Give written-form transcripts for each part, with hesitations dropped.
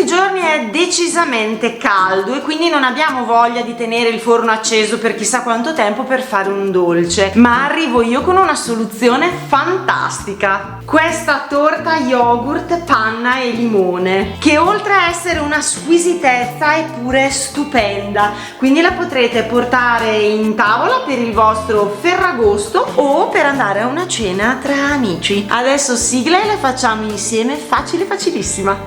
questi giorni è decisamente caldo e quindi non abbiamo voglia di tenere il forno acceso per chissà quanto tempo per fare un dolce, ma arrivo io con una soluzione fantastica: questa torta yogurt, panna e limone, che oltre a essere una squisitezza è pure stupenda, quindi la potrete portare in tavola per il vostro Ferragosto o per andare a una cena tra amici. Adesso sigla e la facciamo insieme, facilissima.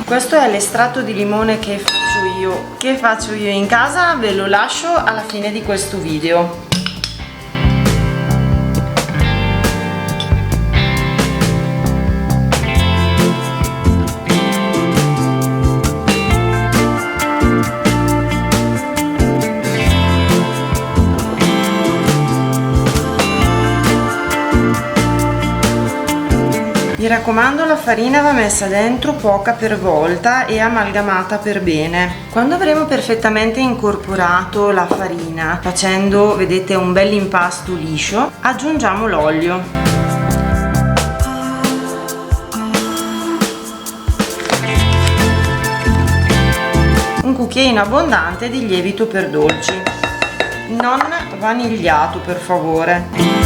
Questo è l'estratto di limone che faccio io in casa, ve lo lascio alla fine di questo video. Mi raccomando, la farina va messa dentro poca per volta e amalgamata per bene. Quando avremo perfettamente incorporato la farina, facendo, vedete, un bel impasto liscio, aggiungiamo l'olio. Un cucchiaino abbondante di lievito per dolci, non vanigliato per favore.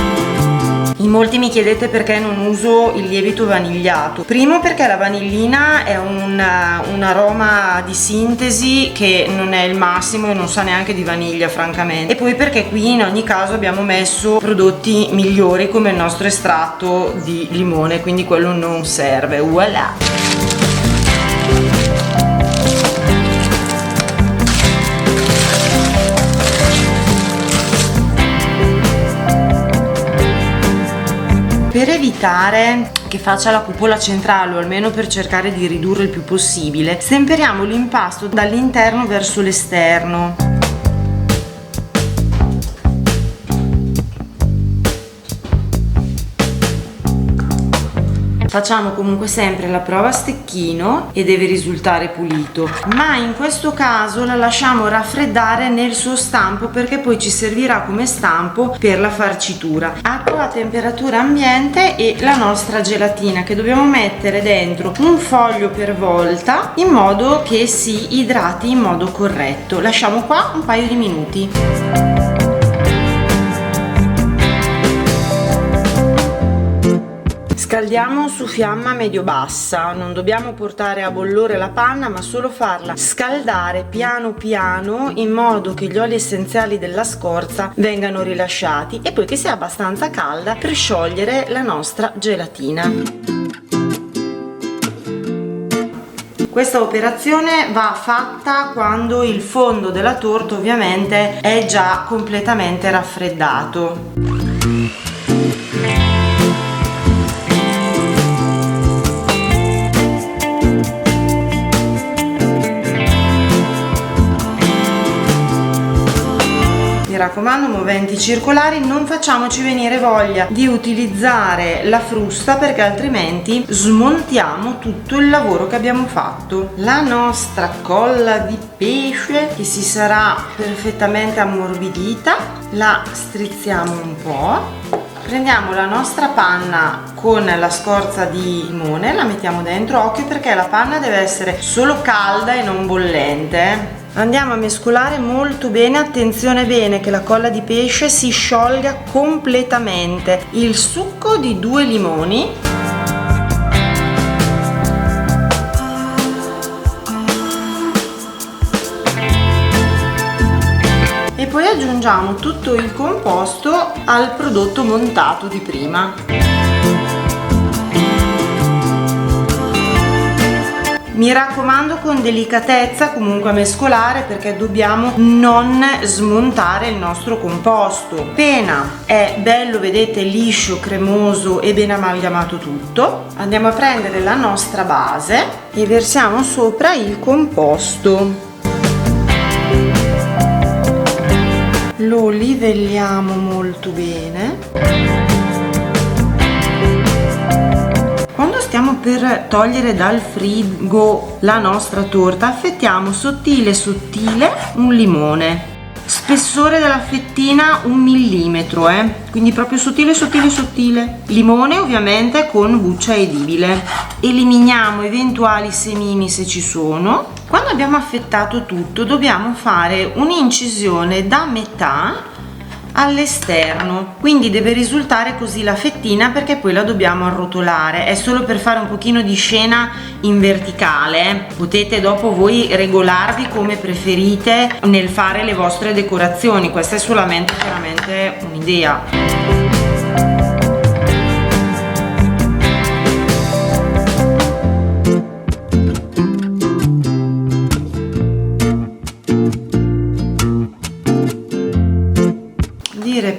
In molti mi chiedete perché non uso il lievito vanigliato. Primo, perché la vanillina è un aroma di sintesi che non è il massimo e non sa neanche di vaniglia francamente, e poi perché qui in ogni caso abbiamo messo prodotti migliori come il nostro estratto di limone, quindi quello non serve. Voilà! Per evitare che faccia la cupola centrale, o almeno per cercare di ridurre il più possibile, stemperiamo l'impasto dall'interno verso l'esterno. Facciamo comunque sempre la prova a stecchino e deve risultare pulito, ma in questo caso la lasciamo raffreddare nel suo stampo, perché poi ci servirà come stampo per la farcitura. Acqua a temperatura ambiente e la nostra gelatina, che dobbiamo mettere dentro un foglio per volta in modo che si idrati in modo corretto. Lasciamo qua un paio di minuti. Scaldiamo su fiamma medio-bassa, non dobbiamo portare a bollore la panna, ma solo farla scaldare piano piano in modo che gli oli essenziali della scorza vengano rilasciati e poi che sia abbastanza calda per sciogliere la nostra gelatina. Questa operazione va fatta quando il fondo della torta ovviamente è già completamente raffreddato. Mi raccomando, moventi circolari, non facciamoci venire voglia di utilizzare la frusta, perché altrimenti smontiamo tutto il lavoro che abbiamo fatto. La nostra colla di pesce che si sarà perfettamente ammorbidita, la strizziamo un po'. Prendiamo la nostra panna con la scorza di limone, la mettiamo dentro. Occhio, perché la panna deve essere solo calda e non bollente. Andiamo a mescolare molto bene, attenzione bene che la colla di pesce si sciolga completamente. Il succo di 2 limoni. E poi aggiungiamo tutto il composto al prodotto montato di prima. Mi raccomando, con delicatezza comunque a mescolare, perché dobbiamo non smontare il nostro composto. Appena è bello, vedete, liscio, cremoso e ben amalgamato tutto, andiamo a prendere la nostra base e versiamo sopra il composto. Lo livelliamo molto bene. Quando stiamo per togliere dal frigo la nostra torta, affettiamo sottile sottile un limone. Spessore della fettina 1 millimetro, quindi proprio sottile sottile sottile. Limone ovviamente con buccia edibile. Eliminiamo eventuali semini se ci sono. Quando abbiamo affettato tutto dobbiamo fare un'incisione da metà all'esterno, quindi deve risultare così la fettina, perché poi la dobbiamo arrotolare. È solo per fare un pochino di scena in verticale, potete dopo voi regolarvi come preferite nel fare le vostre decorazioni, questa è solamente veramente un'idea.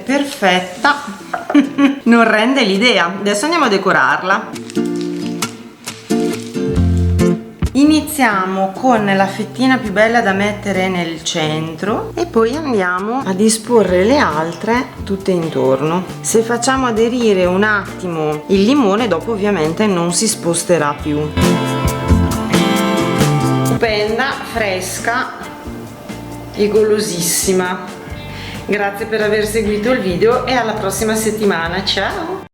Perfetta. Non rende l'idea. Adesso andiamo a decorarla. Iniziamo con la fettina più bella da mettere nel centro e poi andiamo a disporre le altre tutte intorno. Se facciamo aderire un attimo il limone, dopo ovviamente non si sposterà più. Stupenda, fresca e golosissima. Grazie per aver seguito il video e alla prossima settimana, ciao!